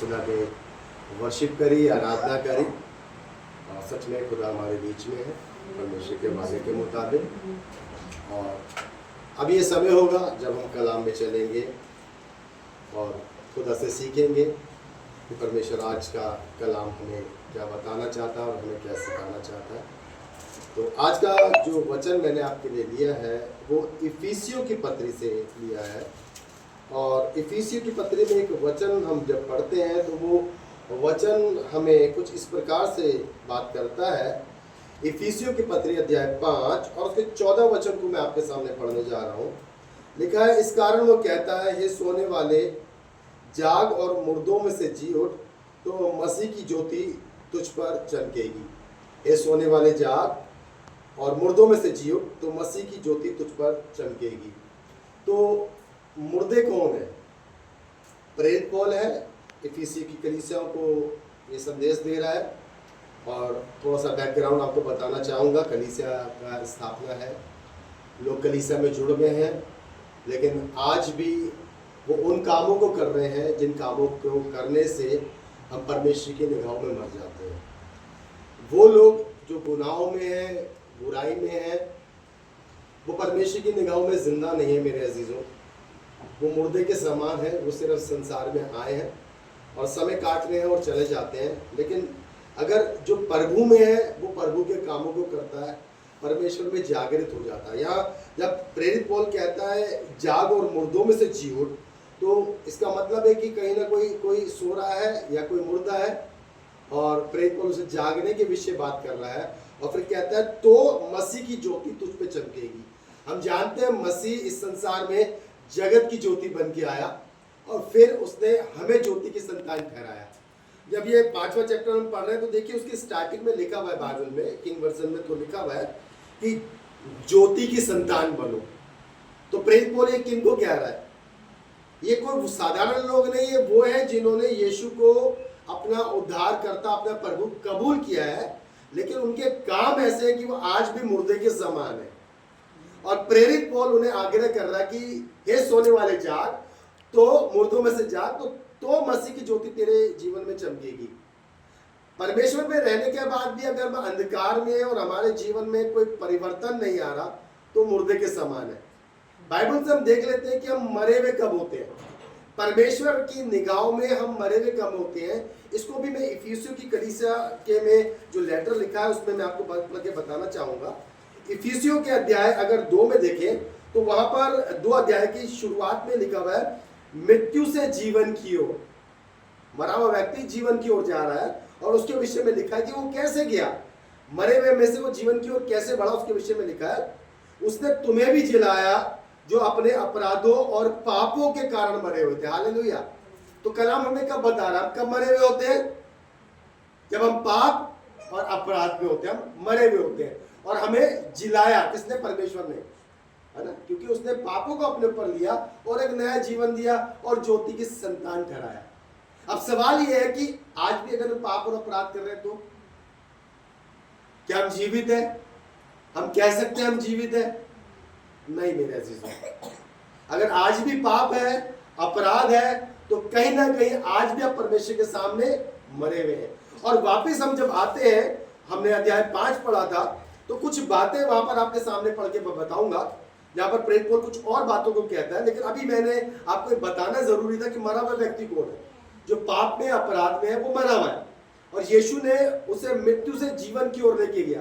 खुदा के वर्शिप करी, आराधना करी। और सच में खुदा हमारे बीच में है परमेश्वर के वादे के मुताबिक। और अब ये समय होगा जब हम कलाम में चलेंगे और खुदा से सीखेंगे कि परमेश्वर आज का कलाम हमें क्या बताना चाहता है और हमें क्या सिखाना चाहता है। तो आज का जो वचन मैंने आपके लिए लिया है वो इफिसियों की पत्री से लिया है। और इफिसियों की पत्री में एक वचन हम जब पढ़ते हैं तो वो वचन हमें कुछ इस प्रकार से बात करता है। इफिसियों की पत्री अध्याय 5 और उसके 14 वचन को मैं आपके सामने पढ़ने जा रहा हूँ। लिखा है, इस कारण वो कहता है, हे सोने वाले जाग और मुर्दों में से जी उठ, तो मसीह की ज्योति तुझ पर चमकेगी। हे सोने वाले जाग और मुर्दों में से जी उठ, तो मसीह की ज्योति तुझ पर चमकेगी। तो मुर्दे कौन है? प्रेरित पौल है, इफिसी की कलीसियाओं को ये संदेश दे रहा है। और थोड़ा सा बैकग्राउंड आपको बताना चाहूँगा। कलीसिया का स्थापना है, लोग कलीसिया में जुड़ गए हैं, लेकिन आज भी वो उन कामों को कर रहे हैं जिन कामों को करने से हम परमेश्वर की निगाहों में मर जाते हैं। वो लोग जो गुनाहों में हैं, बुराई में हैं, वो परमेश्वर की निगाहों में जिंदा नहीं है मेरे अजीजों। वो मुर्दे के समान है। वो सिर्फ संसार में आए हैं और समय काट रहे हैं और चले जाते हैं। लेकिन अगर जो प्रभु में है वो प्रभु के कामों को करता है, परमेश्वर में जागृत हो जाता है। यहाँ जब प्रेरित पौल कहता है जाग और मुर्दों में से जी उठ, तो इसका मतलब है कि कहीं ना कोई सो रहा है या कोई मुर्दा है और प्रेरित पौल उसे जागने के विषय बात कर रहा है। और फिर कहता है तो मसीह की ज्योति तुझ पे चमकेगी। हम जानते हैं मसीह इस संसार में जगत की ज्योति बन के आया और फिर उसने हमें ज्योति की संतान ठहराया। जब ये 5वां चैप्टर हम पढ़ रहे हैं तो देखिए उसकी स्टार्टिंग में लिखा हुआ है, बाइबल में किंग वर्जन में तो लिखा हुआ है कि ज्योति की संतान बनो। तो प्रेरित पौल ये किन को कह रहा है? ये कोई साधारण लोग नहीं है, वो है जिन्होंने यीशु को अपना उद्धारकर्ता, अपना प्रभु कबूल किया है, लेकिन उनके काम ऐसे हैं कि वो आज भी मुर्दे के समान है। और प्रेरित पौल उन्हें आग्रह कर रहा है कि हे सोने वाले जाग, तो मुर्दों में से जाग, तो मसीह की ज्योति तेरे जीवन में चमकेगी। परमेश्वर में रहने के बाद भी अगर हम अंधकार में है और हमारे जीवन में कोई परिवर्तन नहीं आ रहा तो मुर्दे के समान है। बाइबल से हम देख लेते हैं कि हम मरे हुए कब होते हैं। परमेश्वर की निगाहों में हम मरे हुए कब होते हैं। इसको भी मैं इफिसियों की कलीसिया के में जो लेटर लिखा है उसमें मैं आपको बताना चाहूंगा। इफिसियों के अध्याय अगर 2 में देखें तो वहां पर 2 अध्याय की शुरुआत में लिखा हुआ है, मृत्यु से जीवन की ओर। मरा हुआ व्यक्ति जीवन की ओर जा रहा है और उसके विषय में लिखा है कि वो कैसे गया, मरे हुए में से वो जीवन की ओर कैसे बढ़ा। उसके विषय में लिखा है, उसने तुम्हें भी जिलाया जो अपने अपराधों और पापों के कारण मरे हुए थे। हालेलुया। तो कलाम हमें कब बता रहा है कब मरे हुए होते हैं? जब हम पाप और अपराध में होते हैं, हम मरे हुए होते हैं। और हमें जिलाया किसने? परमेश्वर ने, है ना, क्योंकि उसने पापों को अपने ऊपर लिया और एक नया जीवन दिया और ज्योति की संतान ठहराया। अब सवाल यह है कि आज भी अगर हम पाप और अपराध कर रहे हैं तो क्या हम जीवित हैं? हम कह सकते हैं हम जीवित हैं? नहीं मेरे अजीजों, अगर आज भी पाप है, अपराध है, तो कहीं ना कहीं आज भी आप परमेश्वर के सामने मरे हुए हैं। और वापस हम जब आते हैं, हमने अध्याय 5 पढ़ा था, तो कुछ बातें वहां पर आपके सामने पढ़ के बताऊंगा जहां पर प्रेरित पौल कुछ और बातों को कहता है। लेकिन अभी मैंने आपको बताना जरूरी था कि मरा हुआ व्यक्ति कौन है। जो पाप में, अपराध में है, वो मरा हुआ है और यीशु ने उसे मृत्यु से जीवन की ओर लेके गया,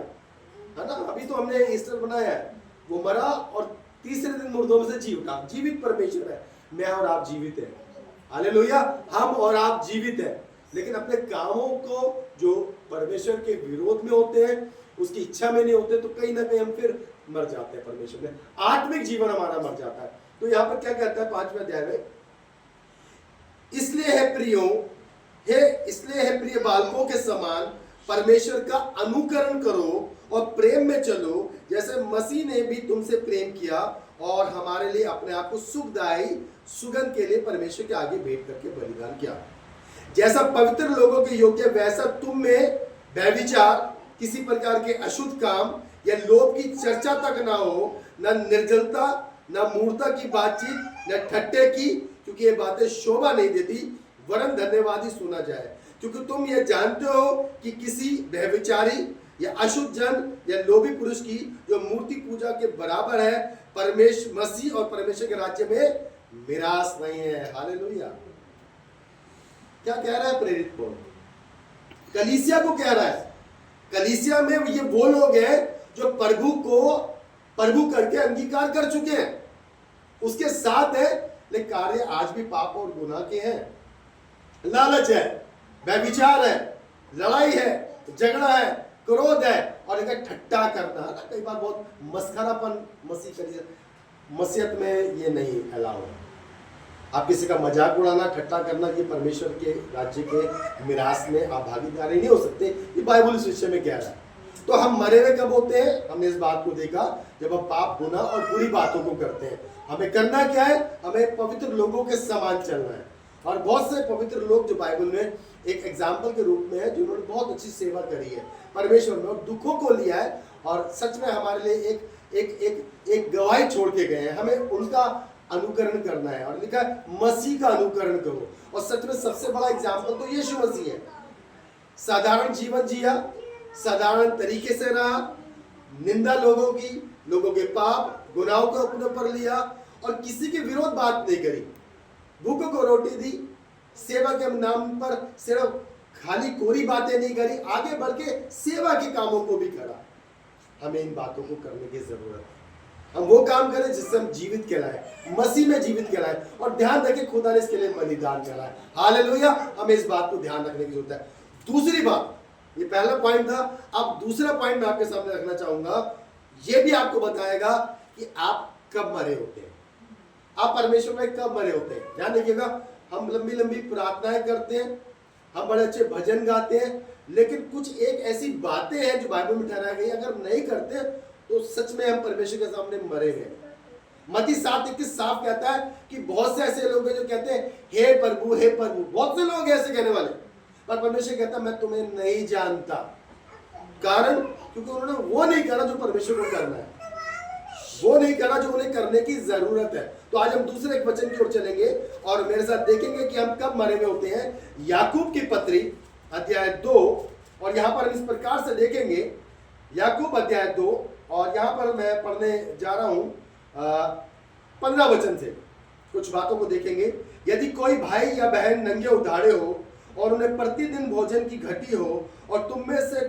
है ना। अभी तो हमने ईस्टर बनाया है, वो मरा और तीसरे दिन मुर्दों में से जी उठा। जीवित परमेश्वर है। मैं और आप जीवित हैं। हालेलुया। हम और आप जीवित हैं, लेकिन अपने कामों को जो परमेश्वर के विरोध में होते हैं, उसकी इच्छा में नहीं होते, तो कहीं ना कहीं हम फिर मर जाते हैं परमेश्वर में। आत्मिक जीवन हमारा मर जाता है। तो यहाँ पर क्या कहता है 5वें अध्याय में, इसलिए है प्रिय बालकों के समान परमेश्वर का अनुकरण करो और प्रेम में चलो, जैसे मसीह ने भी तुमसे प्रेम किया और हमारे लिए अपने आप को सुखदायी सुगंध के लिए परमेश्वर के आगे भेंट करके बलिदान किया। जैसा पवित्र लोगों के योग्य, वैसा तुम में व्यभिचार, किसी प्रकार के अशुद्ध काम या लोभ की चर्चा तक ना हो, न निर्जलता, न मूर्ता की बातचीत, न ठट्टे की, क्योंकि ये बातें शोभा नहीं देती। वरन धन्यवादी सुना जाए, क्योंकि तुम ये जानते हो कि किसी व्यभिचारी या अशुद्ध जन या लोभी पुरुष की जो मूर्ति पूजा के बराबर है परमेश्वर मसीह और परमेश्वर के राज्य में मिरास नहीं है। हालेलुया। क्या कह रहा है प्रेरित पौल? कलीसिया को कह रहा है। कलीसिया में ये वो लोग हैं जो प्रभु को प्रभु करके अंगीकार कर चुके हैं, उसके साथ है, लेकिन कार्य आज भी पाप और गुनाह के हैं। लालच है, व्यभिचार है, लड़ाई है, झगड़ा है, क्रोध है, और एक ठट्टा करना ना, कई बार बहुत मस्खरापन मसीहत में ये नहीं अलाउ है। आप किसी का मजाक उड़ाना, ठट्टा करना, ये परमेश्वर के राज्य के मिरास में आप भागीदारी नहीं हो सकते। ये बाइबल इस विषय में कह रहा है। तो हम मरे हुए कब होते हैं? हमने इस बात को देखा जब हम पाप, गुनाह और बुरी बातों को करते हैं। हमें करना क्या है? हमें पवित्र लोगों के समान चलना है। और बहुत से पवित्र लोग जो बाइबल में एक एग्जाम्पल के रूप में है, जिन्होंने बहुत अच्छी सेवा करी है परमेश्वर में और दुखों को लिया है, और सच में हमारे लिए एक एक एक एक गवाही छोड़ के गए हैं। हमें उनका अनुकरण करना है, और लिखा है मसीह का अनुकरण करो। और सच में सबसे बड़ा एग्जाम्पल तो यीशु मसीह है। साधारण जीवन जिया, साधारण तरीके से रहा, निंदा लोगों की, लोगों के पाप गुनाहों को अपने ऊपर लिया, और किसी के विरोध बात नहीं करी, भूखों को रोटी दी, सेवा के नाम पर सिर्फ खाली कोरी बातें नहीं करी, आगे बढ़ के सेवा के कामों को भी करा। हमें इन बातों को करने की जरूरत है। हम वो काम करें जिससे हम जीवित कहलाए, मसीह में जीवित कहलाए, और ध्यान रखें खुदा ने इसके लिए बलिदान करा है। हालेलुया। हमें इस बात को ध्यान रखने की जरूरत है। दूसरी बात, ये पहला पॉइंट था, अब दूसरा पॉइंट मैं आपके सामने रखना चाहूंगा। ये भी आपको बताएगा कि आप कब मरे होते हैं, आप परमेश्वर में कब मरे होते हैं। ध्यान रखिएगा, हम लंबी लंबी प्रार्थनाएं करते हैं, हम बड़े अच्छे भजन गाते हैं, लेकिन कुछ एक ऐसी बातें हैं जो बाइबल में ठहराई गई, अगर नहीं करते तो सच में हम परमेश्वर के सामने मरे हैं। मत्ती 7:21 साफ कहता है कि बहुत से ऐसे लोग हैं जो कहते हैं हे प्रभु हे प्रभु। बहुत से लोग ऐसे कहने वाले, पर परमेश्वर कहता है मैं तुम्हें नहीं जानता। कारण क्योंकि उन्होंने वो नहीं करा जो परमेश्वर को करना है, वो नहीं करा जो उन्हें करने की जरूरत है। तो आज हम दूसरे एक वचन की ओर चलेंगे और मेरे साथ देखेंगे कि हम कब मरे हुए होते हैं। याकूब की पत्री अध्याय 2, और यहाँ पर हम इस प्रकार से देखेंगे, याकूब अध्याय 2, और यहाँ पर मैं पढ़ने जा रहा हूँ 15 वचन से कुछ बातों को देखेंगे। यदि कोई भाई या बहन नंगे उधारे हो और उन्हें प्रतिदिन भोजन की घटी हो, और तुम में से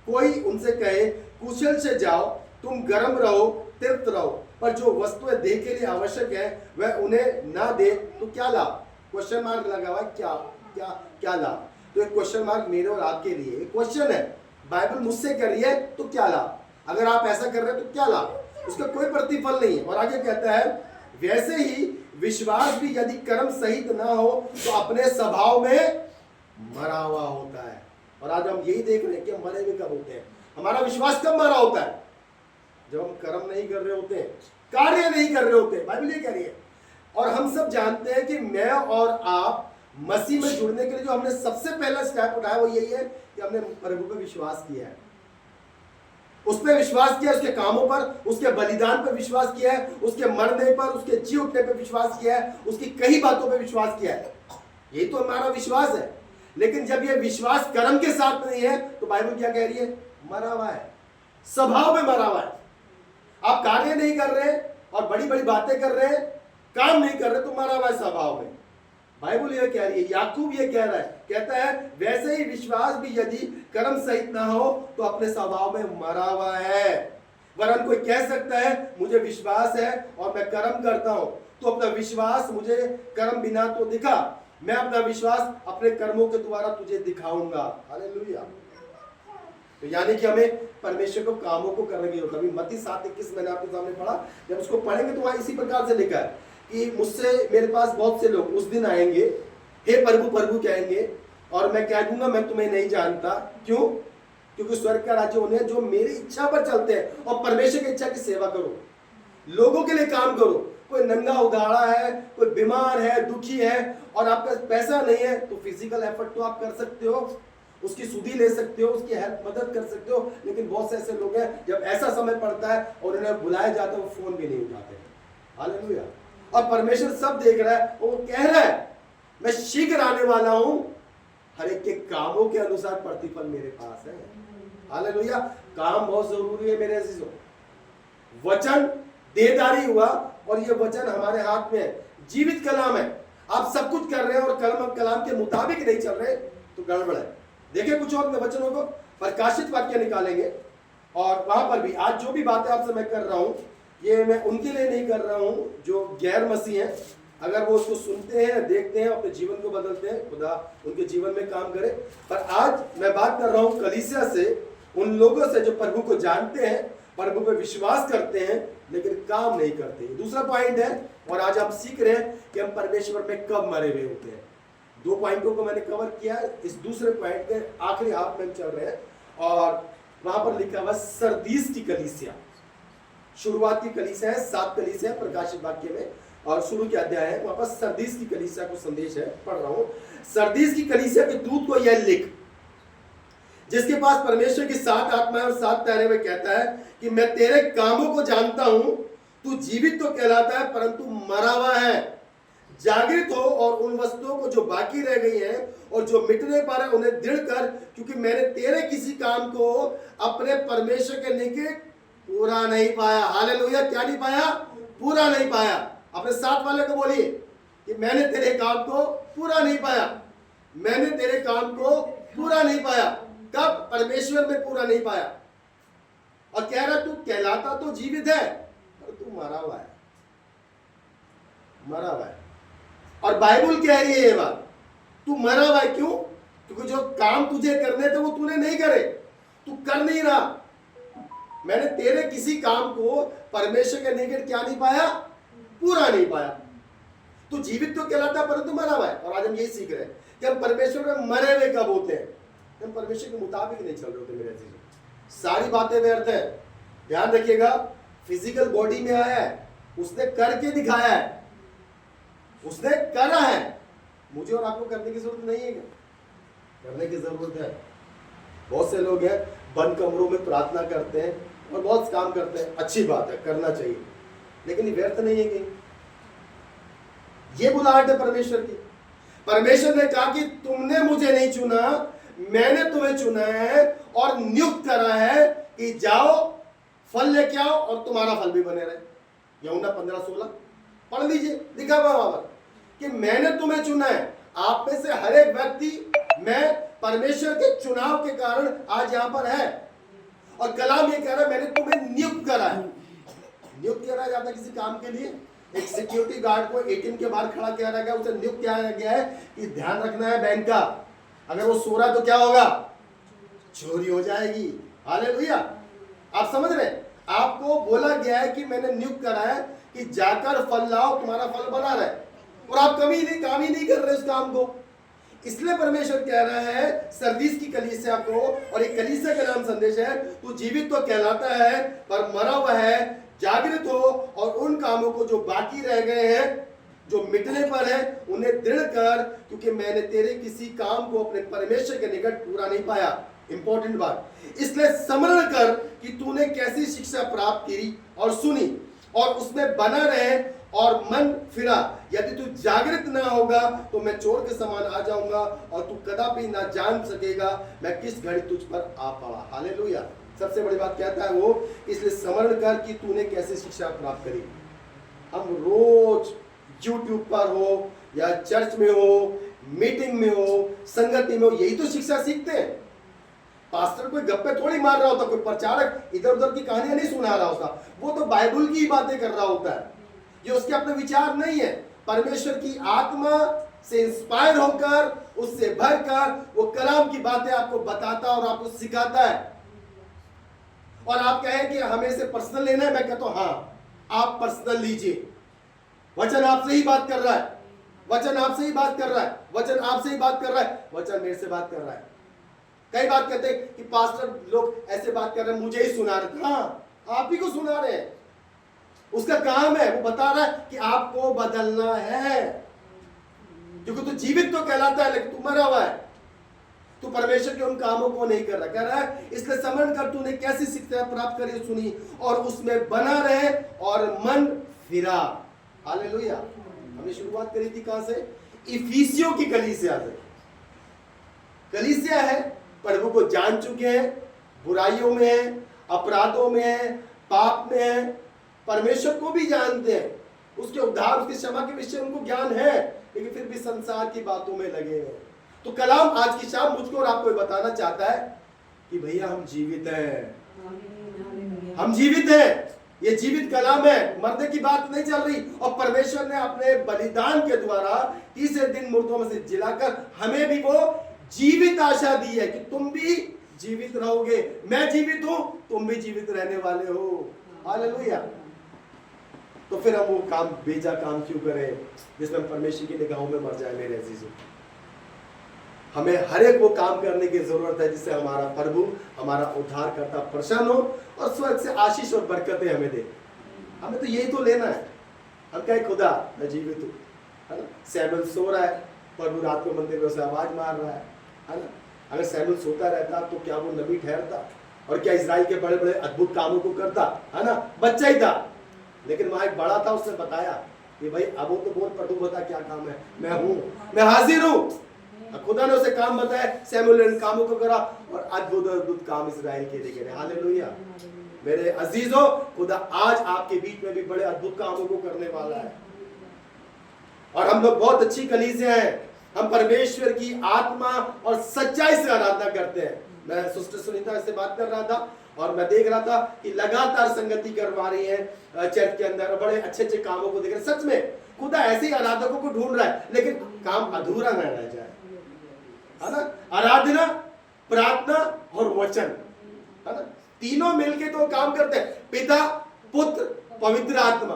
कोई उनसे कहे कुशल से जाओ, तुम गर्म रहो, तृप्त रहो, पर जो वस्तुएं देह के लिए आवश्यक है वह उन्हें ना दे, तो क्या लाभ? क्वेश्चन मार्क लगा हुआ है, क्या क्या क्या लाभ? तो एक क्वेश्चन मार्क मेरे और आपके लिए एक क्वेश्चन है। बाइबल मुझसे कर रही है तो क्या लाभ? अगर आप ऐसा कर रहे हैं तो क्या लाभ? उसका कोई प्रतिफल नहीं है। और आगे कहता है वैसे ही विश्वास भी यदि कर्म सहित ना हो तो अपने स्वभाव में मरा हुआ होता है। और आज हम यही देख रहे हैं कि हम मरे हुए कब होते हैं। हमारा विश्वास कब मरा होता है? जब हम कर्म नहीं कर रहे होते हैं, कार्य नहीं कर रहे होते हैं। बाइबल ये कह रही है। और हम सब जानते हैं कि मैं और आप मसीह में जुड़ने के लिए जो हमने सबसे पहला स्टेप उठाया वो यही है कि हमने प्रभु पे विश्वास किया है, उस पर विश्वास किया, उसके कामों पर, उसके बलिदान पर विश्वास किया है, उसके मरने पर, उसके जी उठने पर विश्वास किया है, उसकी कई बातों पर विश्वास किया है। यही तो हमारा विश्वास है। लेकिन जब यह विश्वास कर्म के साथ नहीं है तो बाइबल क्या कह रही है? मरा हुआ है, स्वभाव में मरा हुआ है। आप कार्य नहीं कर रहे और बड़ी बड़ी बातें कर रहे हैं, काम नहीं कर रहे, तो मरा हुआ है स्वभाव में। बाइबल ये कह रही है, याकूब ये कह रहा है, कहता है वैसे ही विश्वास भी यदि कर्म सहित ना हो तो अपने स्वभाव में मरा हुआ है। वरन कोई कह सकता है मुझे विश्वास है और मैं कर्म करता हूं, तो अपना विश्वास मुझे कर्म बिना तो दिखा, मैं अपना विश्वास अपने कर्मों के द्वारा तुझे दिखाऊंगा। हालेलुया। तो यानी कि हमें परमेश्वर को कामों को करने की जरूरत है। मत्ती 7:21 मैंने आपके सामने पढ़ा, जब उसको पढ़ेंगे तो वहां इसी प्रकार से लिखा है कि मुझसे मेरे पास बहुत से लोग उस दिन आएंगे, हे प्रभु प्रभु कहेंगे, और मैं कह दूंगा मैं तुम्हें नहीं जानता। क्यों? क्योंकि स्वर्ग का राज्य उन्हें जो मेरी इच्छा पर चलते हैं और परमेश्वर की इच्छा की सेवा करो, लोगों के लिए काम करो। कोई नंगा उधाड़ा है, कोई बीमार है, दुखी है, और आपका पैसा नहीं है, तो फिजिकल एफर्ट तो आप कर सकते हो, उसकी सुधी ले सकते हो, उसकी हेल्प मदद कर सकते हो। लेकिन बहुत से ऐसे लोग हैं जब ऐसा समय पड़ता है और उन्हें बुलाया जाता है वो फोन भी नहीं उठाते। हालेलुया। और परमेश्वर सब देख रहा है और वो कह रहा है मैं शीघ्र आने वाला हूं, हर एक के कामों के अनुसार प्रतिफल मेरे पास है। हालेलुया। काम बहुत जरूरी है मेरे अजीजों। वचन देहधारी हुआ और ये वचन हमारे हाथ में है, जीवित कलाम है। आप सब कुछ कर रहे हैं और कलाम के मुताबिक नहीं चल रहे तो गड़बड़ है। देखिए कुछ और वचनों को, प्रकाशित वाक्य निकालेंगे और वहां पर भी आज जो भी बातें आपसे मैं कर रहा हूं, ये मैं उनके लिए नहीं कर रहा हूं जो गैर मसीह हैं। अगर वो उसको सुनते हैं, देखते हैं, अपने जीवन को बदलते हैं, खुदा उनके जीवन में काम करे। पर आज मैं बात कर रहा हूं कलीसिया से, उन लोगों से जो प्रभु को जानते हैं, प्रभु पे विश्वास करते हैं, लेकिन काम नहीं करते। दूसरा पॉइंट है, और आज हम सीख रहे हैं कि हम परमेश्वर में कब मरे हुए होते हैं। 2 पॉइंटों को मैंने कवर किया, इस दूसरे पॉइंट के आखिरी हाफ में चल रहे हैं। और वहां पर लिखा हुआ सरदीस की कलीसिया, शुरुआत की कलीसिया है, 7 कलीसिया प्रकाशित वाक्य में, और शुरू के अध्याय है, वहां पर सरदीस की कलीसिया को संदेश है, पढ़ रहा हूं। सरदीस की कलीसिया के दूत को यह लिख, जिसके पास परमेश्वर की 7 आत्माएं और 7 पैरे में कहता है कि मैं तेरे कामों को जानता हूं, तू जीवित तो कहलाता है परंतु मरा हुआ है। जागृत हो और उन वस्तुओं को जो बाकी रह गई हैं और जो मिटने पर है उन्हें दृढ़ कर, क्योंकि मैंने तेरे किसी काम को अपने परमेश्वर के निकट पूरा नहीं पाया। हालेलुया। क्या नहीं पाया? पूरा नहीं पाया। अपने साथ वाले को बोलिए कि मैंने तेरे काम को पूरा नहीं पाया। मैंने तेरे काम को पूरा नहीं पाया। कब? परमेश्वर में पूरा नहीं पाया। और कह रहा तू कहलाता तो जीवित है पर तू मरा हुआ है, मरा हुआ है। और बाइबल कह रही है ये बात, तू मरा हुआ है। क्यों? क्योंकि जो काम तुझे करने थे वो तूने नहीं करे, तू कर नहीं रहा। मैंने तेरे किसी काम को परमेश्वर के निकट क्या नहीं पाया? पूरा नहीं पाया। तू जीवित तो कहलाता परंतु मरा हुआ है। और आज हम यही सीख रहे हैं कि हम परमेश्वर में मरे हुए कब होते हैं? हम परमेश्वर के मुताबिक नहीं चल रहे होते मेरे अजीजों। सारी बातें व्यर्थ है। ध्यान रखिएगा, फिजिकल बॉडी में आया है, उसने करके दिखाया है, उसने करा है। मुझे और आपको करने की जरूरत नहीं है क्या? करने की जरूरत है। बहुत से लोग हैं बंद कमरों में प्रार्थना करते हैं और बहुत काम करते हैं, अच्छी बात है, करना चाहिए, लेकिन ये व्यर्थ नहीं है कि ये बुलाहट है परमेश्वर की। परमेश्वर ने कहा कि तुमने मुझे नहीं चुना, मैंने तुम्हें चुना है और नियुक्त करा है कि जाओ फल लेके आओ और तुम्हारा फल भी बने रहे। यूहन्ना 15:16 पढ़ लीजिए, लिखा हुआ वहां पर कि मैंने तुम्हें चुना है। आप में से हर एक व्यक्ति मैं परमेश्वर के चुनाव के कारण आज यहां पर है। और कलाम ये कह रहा है मैंने तुम्हें नियुक्त करा है। नियुक्त किया जाता है किसी काम के लिए। एक सिक्योरिटी गार्ड को एटीएम के बाहर खड़ा किया गया, उसे नियुक्त किया गया है कि ध्यान रखना है बैंक का, अगर वो सो रहा तो क्या होगा? चोरी हो जाएगी। हालेलुया। आप समझ रहे? आपको बोला गया है कि मैंने नियुक्त करा है कि जाकर फल लाओ, तुम्हारा फल बना रहे, और आप काम ही नहीं कर रहे उस काम को। इसलिए परमेश्वर कह रहा है सरदीस की कलीसिया को, और एक कलीसिया का नाम संदेश है, तू जीवित तो कहलाता है पर मरा हुआ है। जागृत हो और उन कामों को जो बाकी रह गए हैं, जो मिटने पर है, उन्हें दृढ़ कर, क्योंकि मैंने तेरे किसी काम को अपने परमेश्वर के निकट पूरा नहीं पाया। इंपॉर्टेंट बात। इसलिए स्मरण कर कि तूने कैसी शिक्षा प्राप्त की और सुनी और उसमें बना रहे और मन फिरा। यदि तू जागृत ना होगा तो मैं चोर के समान आ जाऊंगा और तू कदापि ना जान सकेगा मैं किस घड़ी तुझ पर आ पड़ा। हालेलुया। सबसे बड़ी बात कहता है वो, इसलिए स्मरण कर कि तूने कैसी शिक्षा प्राप्त करी। हम रोज यूट्यूब पर हो या चर्च में हो, मीटिंग में हो, संगति में हो, यही तो शिक्षा सीखते हैं। पास्टर कोई गप्पे थोड़ी मार रहा होता, कोई प्रचारक इधर उधर की कहानियां नहीं सुना रहा होता, वो तो बाइबल की ही बातें कर रहा होता है। ये उसके अपने विचार नहीं है, परमेश्वर की आत्मा से इंस्पायर होकर, उससे भरकर वो कलाम की बातें आपको बताता और आपको सिखाता है। और आप कहें कि हमें से पर्सनल लेना है, मैं कहता हूं हाँ, आप पर्सनल लीजिए। वचन आपसे ही बात कर रहा है, वचन आपसे ही बात कर रहा है, वचन आपसे ही बात कर रहा है, वचन मेरे से बात कर रहा है। कई बात कहते हैं कि पास्टर लोग ऐसे बात कर रहे हैं, मुझे ही सुना रहे। हाँ, आप ही को सुना रहे हैं, उसका काम है, वो बता रहा है कि आपको बदलना है। क्योंकि तू जीवित तो कहलाता है लेकिन तू मरा हुआ है, तू परमेश्वर के उन कामों को नहीं कर रहा। कह रहा है इसलिए स्मरण कर तूने कैसी शिक्षा प्राप्त करी सुनी और उसमें बना रहे और मन फिरा। हालेलुया। हमने शुरुआत करी थी कहां से? इफिसियों की कलीसिया से। कलीसिया है, प्रभु को जान चुके हैं, बुराइयों में है, अपराधों में है, पाप में है, परमेश्वर को भी जानते हैं, उसके उद्धार उसकी क्षमा के विषय उनको ज्ञान है, लेकिन फिर भी संसार की बातों में लगे हैं। तो कलाम आज की शाम मुझको और आपको बताना चाहता है कि भैया हम जीवित हैं, हम जीवित हैं। ये जीवित कलाम है, मरने की बात नहीं चल रही। और परमेश्वर ने अपने बलिदान के द्वारा तीसरे दिन मुर्दों में से जिलाकर हमें भी वो जीवित आशा दी है कि तुम भी जीवित रहोगे। मैं जीवित हूं, तुम भी जीवित रहने वाले हो। हालेलुया। तो फिर हम वो काम, बेजा काम क्यों करें जिसमें हम परमेश्वर की निगाहों में मर जाए। मेरे अजीजों, हमें हर एक वो काम करने की जरूरत है जिससे हमारा प्रभु, हमारा उद्धार करता प्रसन्न हो और स्वर्ग से आशीष और बरकतें हमें दे। हमें तो यही तो लेना है। हम कहे खुदा मैं जीवित हूँ, है ना। सैमुअल सो रहा है, प्रभु रात को मंदिर में उसे आवाज मार रहा है ना। अगर सैमुअल सोता रहता तो क्या वो नबी ठहरता और क्या इजराइल के बड़े बड़े अद्भुत कामों को करता, है ना। बच्चा ही था, लेकिन वहां एक बड़ा था, उसने बताया कि भाई अब वो तो बहुत, प्रभु बता क्या काम है, मैं हूं, मैं हाजिर हूं। खुदा ने उसे काम बताया, सैमुअल ने इन कामों को करा और अद्भुत अद्भुत काम इजराइल के लिए करे। हालेलुया। मेरे अजीजों, खुदा आज आपके बीच में भी बड़े अद्भुत कामों को करने वाला है। और हम लोग बहुत अच्छी कलीसिया हैं, हम परमेश्वर की आत्मा और सच्चाई से आराधना करते हैं। मैं सिस्टर सुनीता से बात कर रहा था और मैं देख रहा था कि लगातार संगति करवा रही है चर्च के अंदर, बड़े अच्छे अच्छे कामों को देख रहे। सच में खुदा ऐसे ही आराधकों को ढूंढ रहा है, लेकिन काम अधूरा न रह जाए, है ना। आराधना, प्रार्थना और वचन, है ना, तीनों मिलके तो काम करते हैं। पिता, पुत्र, पवित्र आत्मा,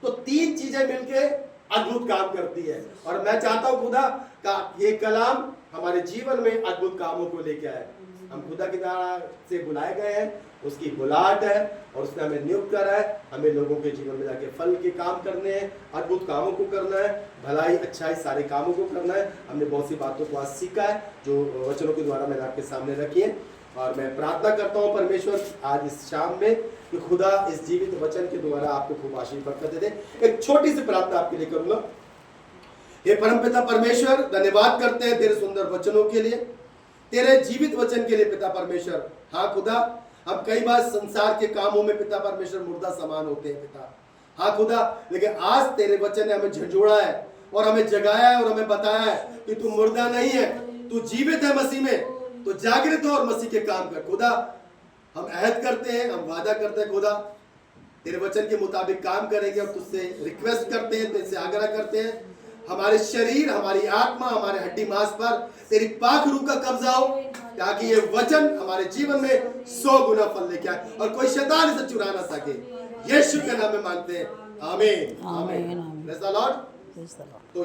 तो तीन चीजें मिलके अद्भुत काम करती है। और मैं चाहता हूं खुदा का ये कलाम हमारे जीवन में अद्भुत कामों को लेके आए। हम खुदा की तरह से बुलाए गए हैं, उसकी बुलाहट है और उसने हमें नियुक्त करा है। हमें लोगों के जीवन में जाके फल के काम करने हैं, अद्भुत कामों को करना है, भलाई अच्छाई सारे कामों को करना है। हमने बहुत सी बातों को आज सीखा है जो वचनों के द्वारा मैंने आपके सामने रखी है। और मैं प्रार्थना करता हूँ परमेश्वर आज इस शाम में कि खुदा इस जीवित वचन के द्वारा आपको खूब आशीष बरकत दे। एक छोटी सी प्रार्थना आपके लिए करूंगा। हे परमपिता परमेश्वर, धन्यवाद करते हैं तेरे सुंदर वचनों के लिए, तेरे जीवित वचन के लिए पिता परमेश्वर। हाँ खुदा, हम कई बार संसार के कामों में पिता परमेश्वर मुर्दा समान होते हैं पिता। हाँ खुदा, लेकिन आज तेरे वचन ने हमें झंझोड़ा है और हमें जगाया है और हमें बताया है कि तू मुर्दा नहीं है, तू जीवित है मसीह में। तो जागृत हो और मसीह के काम कर। खुदा, हम अहद करते हैं, हम वादा करते हैं खुदा, तेरे वचन के मुताबिक काम करेंगे। और तुझसे रिक्वेस्ट करते हैं, तुझसे आग्रह करते हैं, हमारे शरीर, हमारी आत्मा, हमारे हड्डी मांस पर तेरी पाक रूह का कब्जा हो, ताकि ये वचन हमारे जीवन में 100 गुना फल लेके आए और कोई शैतान इसे चुरा ना सके। यीशु के नाम में मांगते हैं, आमीन आमीन। Praise the Lord. तो